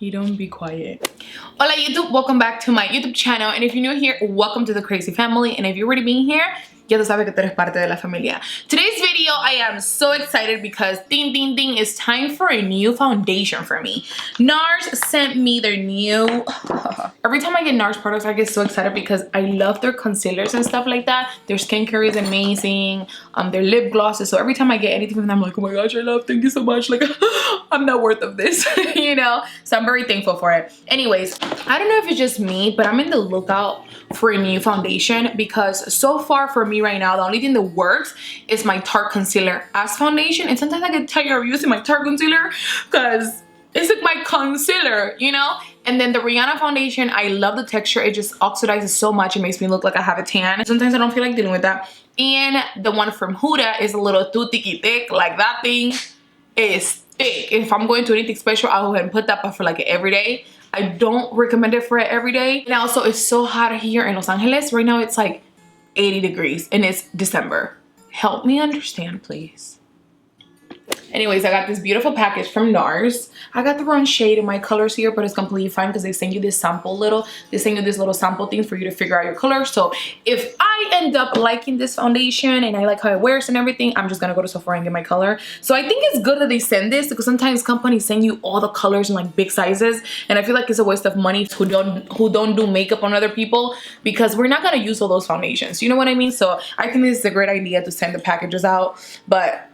You don't be quiet. Hola YouTube, welcome back to my YouTube channel. And if you're new here, welcome to the crazy family. And if you're already being here, ya tú sabes que tú eres parte de la familia. Today's video, I am so excited because ding ding ding, it's time for a new foundation for me. NARS sent me their new every time I get NARS products, I get so excited because I love their concealers and stuff like that. Their skincare is amazing, their lip glosses. So every time I get anything from them, I'm like, oh my gosh, I love, thank you so much. Like I'm not worth of this, you know? So I'm very thankful for it. Anyways, I don't know if it's just me, but I'm in the lookout for a new foundation because so far for me right now, the only thing that works is my Tarte concealer as foundation. And sometimes I get tired of using my Tarte concealer because it's like my concealer, you know? And then the Rihanna Foundation, I love the texture. It just oxidizes so much. It makes me look like I have a tan. Sometimes I don't feel like dealing with that. And the one from Huda is a little too thicky thick. Like that thing is thick. If I'm going to anything special, I'll go ahead and put that, but for like every day, I don't recommend it for it every day. And also it's so hot here in Los Angeles. Right now it's like 80 degrees and it's December. Help me understand, please. Anyways, I got this beautiful package from NARS. I got the wrong shade in my colors here, but it's completely fine because they send you this little sample thing for you to figure out your color. So if I end up liking this foundation and I like how it wears and everything, I'm just gonna go to Sephora and get my color. So I think it's good that they send this because sometimes companies send you all the colors in like big sizes, and I feel like it's a waste of money who don't do makeup on other people because we're not gonna use all those foundations. You know what I mean? So I think this is a great idea to send the packages out, but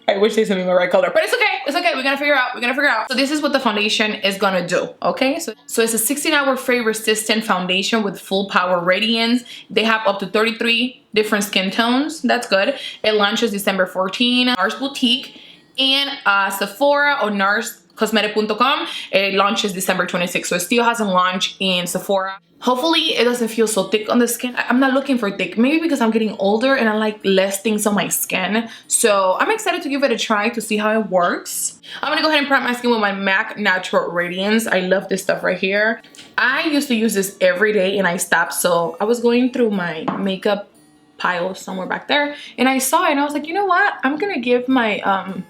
I wish they sent me the right color, but it's okay. It's okay. We're gonna figure out. So this is what the foundation is gonna do. Okay. So it's a 16-hour fray resistant foundation with full power radiance. They have up to 33 different skin tones. That's good. It launches December 14. NARS Boutique and Sephora or NARScosmetic.com. It launches December 26. So it still hasn't launched in Sephora. Hopefully it doesn't feel so thick on the skin. I'm not looking for thick, maybe because I'm getting older and I like less things on my skin. So I'm excited to give it a try to see how it works. I'm gonna go ahead and prep my skin with my MAC Natural Radiance. I love this stuff right here. I used to use this every day and I stopped. So I was going through my makeup pile somewhere back there and I saw it and I was like, you know what? I'm gonna give my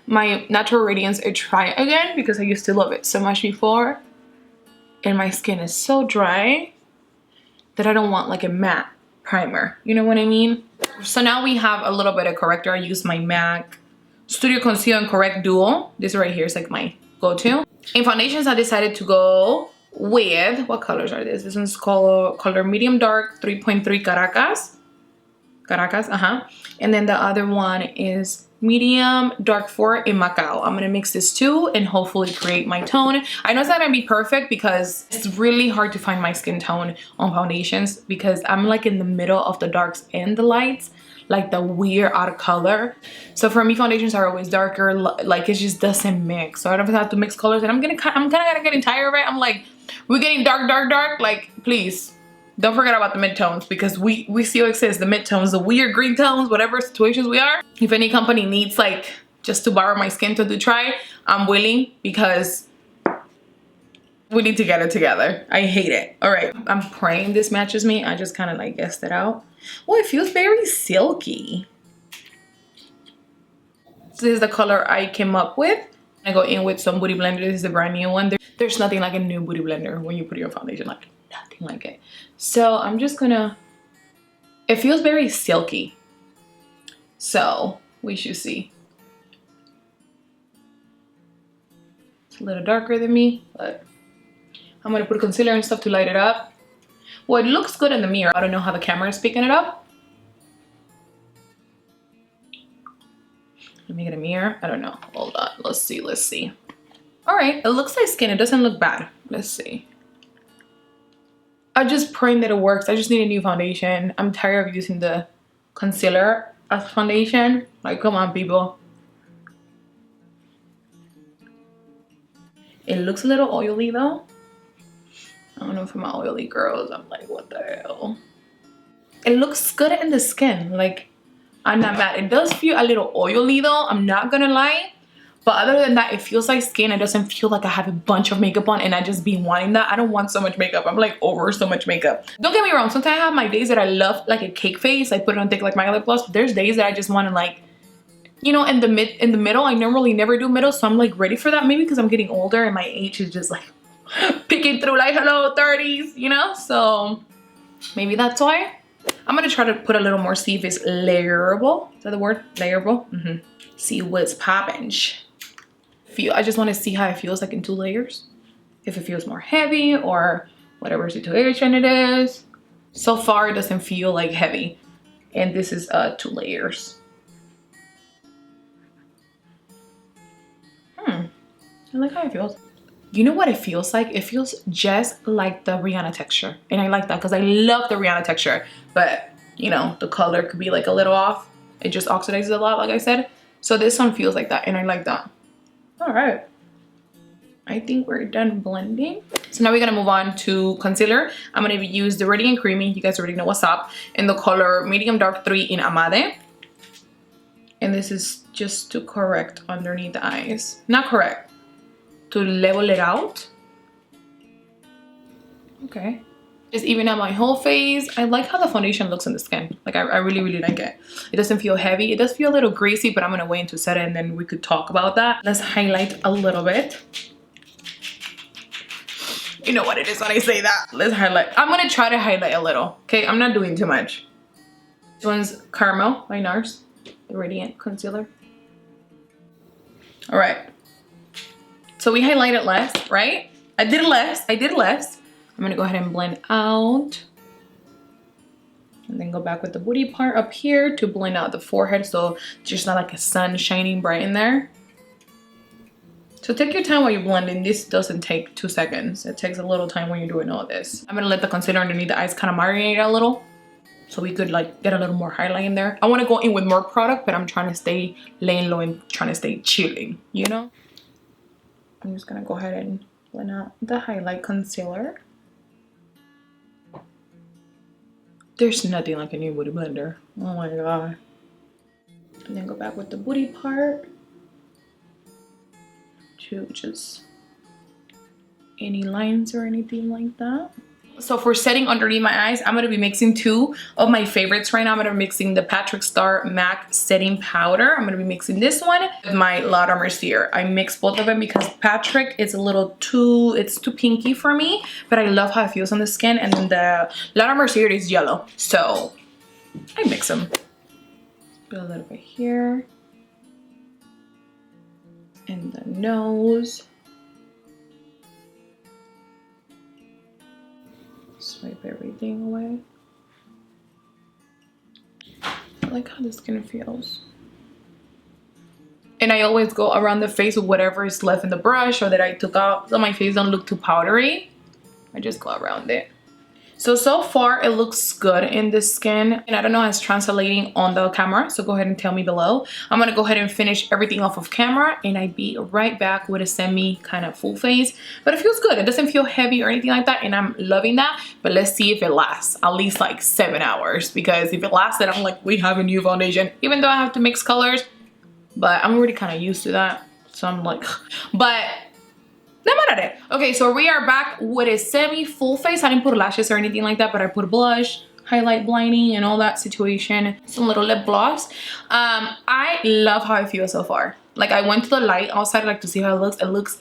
my Natural Radiance a try again because I used to love it so much before. And my skin is so dry that I don't want like a matte primer. You know what I mean? So now we have a little bit of corrector. I use my MAC Studio Conceal and Correct Duo. This right here is like my go-to. In foundations, I decided to go with, what colors are this? This one's called color medium dark 3.3 Caracas. And then the other one is medium dark 4 in Macao. I'm gonna mix this two and hopefully create my tone. I know it's not gonna be perfect because it's really hard to find my skin tone on foundations because I'm like in the middle of the darks and the lights, like the weird out of color. So for me, foundations are always darker, like it just doesn't mix. So I don't have to mix colors and I'm kind of getting tired of it. I'm like, we're getting dark, like please. Don't forget about the midtones because we still exist. The midtones, the weird green tones, whatever situations we are. If any company needs like just to borrow my skin to try, I'm willing because we need to get it together. I hate it. All right, I'm praying this matches me. I just kind of like guessed it out. Well, it feels very silky. So this is the color I came up with. I go in with some Beauty Blender. This is a brand new one. There's nothing like a new Beauty Blender when you put your foundation, like nothing like it. So I'm just gonna, it feels very silky. So we should see. It's a little darker than me, but I'm gonna put concealer and stuff to light it up. Well, it looks good in the mirror. I don't know how the camera is picking it up. Let me get a mirror. I don't know. Hold on. Let's see. All right. It looks like skin. It doesn't look bad. Let's see. I'm just praying that it works. I just need a new foundation. I'm tired of using the concealer as foundation. Like, come on, people. It looks a little oily though. I don't know if I'm oily girls. I'm like, what the hell? It looks good in the skin. Like, I'm not mad. It does feel a little oily though. I'm not gonna lie. But other than that, it feels like skin. It doesn't feel like I have a bunch of makeup on and I just be wanting that. I don't want so much makeup. I'm like over so much makeup. Don't get me wrong. Sometimes I have my days that I love like a cake face. I put it on thick like my lip gloss. But there's days that I just want to like, you know, in the middle. I normally never do middle, so I'm like ready for that. Maybe because I'm getting older and my age is just like peeking through, like, hello 30s, you know. So maybe that's why. I'm gonna try to put a little more, see if it's layerable. Is that the word? Layerable? See what's popping. I just want to see how it feels like in 2 layers. If it feels more heavy or whatever situation it is. So far it doesn't feel like heavy. And this is 2 layers. I like how it feels. You know what it feels like? It feels just like the Rihanna texture. And I like that because I love the Rihanna texture. But, you know, the color could be like a little off. It just oxidizes a lot, like I said. So this one feels like that, and I like that. All right. I think we're done blending. So now we're gonna move on to concealer. I'm gonna use the Radiant Creamy. You guys already know what's up. In the color Medium Dark 3 in Amade. And this is just to correct underneath the eyes. Not correct. To level it out. Okay. Just even out my whole face. I like how the foundation looks on the skin. Like I really, really like it. It doesn't feel heavy. It does feel a little greasy, but I'm gonna wait until set it and then we could talk about that. Let's highlight a little bit. You know what it is when I say that. Let's highlight. I'm gonna try to highlight a little. Okay, I'm not doing too much. This one's Caramel by NARS. The Radiant Concealer. All right. So we highlighted less, right? I did less. I'm gonna go ahead and blend out. And then go back with the booty part up here to blend out the forehead so it's just not like a sun shining bright in there. So take your time while you're blending. This doesn't take 2 seconds. It takes a little time when you're doing all this. I'm gonna let the concealer underneath the eyes kind of marinate a little so we could like get a little more highlight in there. I want to go in with more product, but I'm trying to stay laying low and trying to stay chilling, you know? I'm just gonna go ahead and blend out the highlight concealer. There's nothing like a new booty blender. Oh my god. And then go back with the booty part to just any lines or anything like that. So for setting underneath my eyes, I'm going to be mixing 2 of my favorites right now. I'm going to be mixing the Patrick Star MAC Setting Powder. I'm going to be mixing this one with my Lauder Mercier. I mix both of them because Patrick is a little too, it's too pinky for me, but I love how it feels on the skin. And then the Lauder Mercier is yellow. So I mix them. Put a little bit here. In the nose. Swipe everything away. I like how the skin feels. And I always go around the face with whatever is left in the brush or that I took out so my face don't look too powdery. I just go around it. So far it looks good in the skin, and I don't know how it's translating on the camera, so go ahead and tell me below. I'm gonna go ahead and finish everything off of camera, and I'd be right back with a semi kind of full face. But it feels good. It doesn't feel heavy or anything like that, and I'm loving that. But let's see if it lasts at least like 7 hours, because if it lasts, then I'm like, we have a new foundation, even though I have to mix colors. But I'm already kind of used to that, so I'm like, but okay, so we are back with a semi full face. I didn't put lashes or anything like that, but I put blush, highlight, blinding, and all that situation. Some little lip gloss. I love how it feels so far. Like, I went to the light outside like to see how it looks. It looks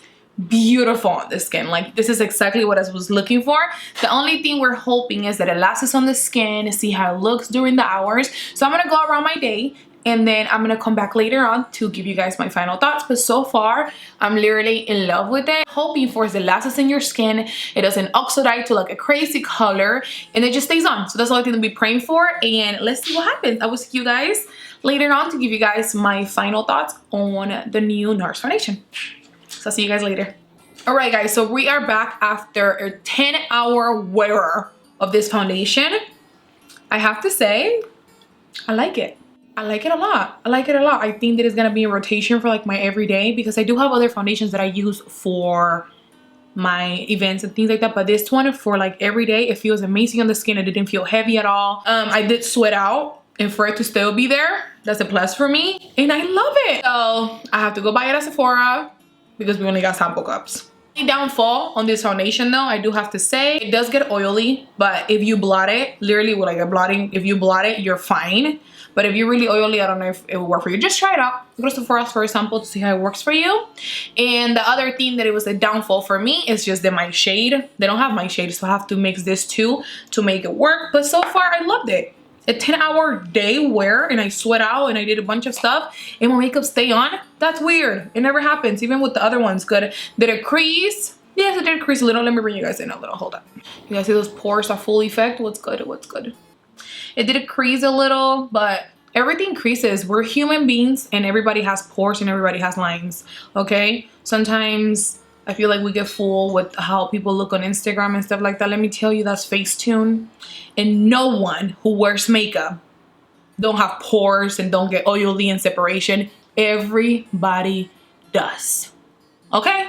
beautiful on the skin. Like, this is exactly what I was looking for. The only thing we're hoping is that it lasts on the skin, see how it looks during the hours. So I'm gonna go around my day, and then I'm gonna come back later on to give you guys my final thoughts. But so far, I'm literally in love with it. Hoping for is it lasts in your skin, it doesn't oxidize to like a crazy color, and it just stays on. So that's all I think to be praying for, and let's see what happens. I will see you guys later on to give you guys my final thoughts on the new NARS foundation. So I'll see you guys later. All right, guys, so we are back after a 10-hour wear of this foundation. I have to say, I like it. I like it a lot. I like it a lot. I think that it's gonna be in rotation for like my everyday, because I do have other foundations that I use for my events and things like that, but this one for like every day, it feels amazing on the skin. It didn't feel heavy at all. I did sweat out, and for it to still be there, that's a plus for me, and I love it. So I have to go buy it at Sephora because we only got sample cups. Downfall on this foundation though, I do have to say, it does get oily, but if you blot it, literally with like a blotting, if you blot it, you're fine. But if you're really oily, I don't know if it will work for you. Just try it out. Go to Sephora for example to see how it works for you. And the other thing that it was a downfall for me is just that my shade, they don't have my shade, so I have to mix this too to make it work. But so far I loved it. A 10-hour day wear and I sweat out and I did a bunch of stuff and my makeup stay on. That's weird. It never happens. Even with the other ones. Good. Did it crease? Yes, it did crease a little. Let me bring you guys in a little. Hold up. You guys see those pores are full effect? What's good? What's good? It did crease a little, but everything creases. We're human beings and everybody has pores and everybody has lines. Okay? Sometimes I feel like we get fooled with how people look on Instagram and stuff like that. Let me tell you, that's Facetune. And no one who wears makeup don't have pores and don't get oily and separation. Everybody does. Okay?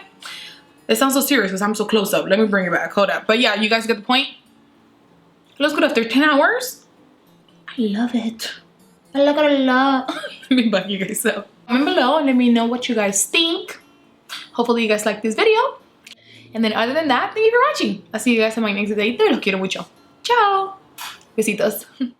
It sounds so serious because I'm so close up. Let me bring it back. Hold up. But yeah, you guys get the point? Looks good after 10 hours. I love it. I like it a lot. Let me back you guys up. Comment below and let me know what you guys think. Hopefully you guys like this video. And then other than that, thank you for watching. I'll see you guys in my next video. Los quiero mucho. Ciao. Besitos.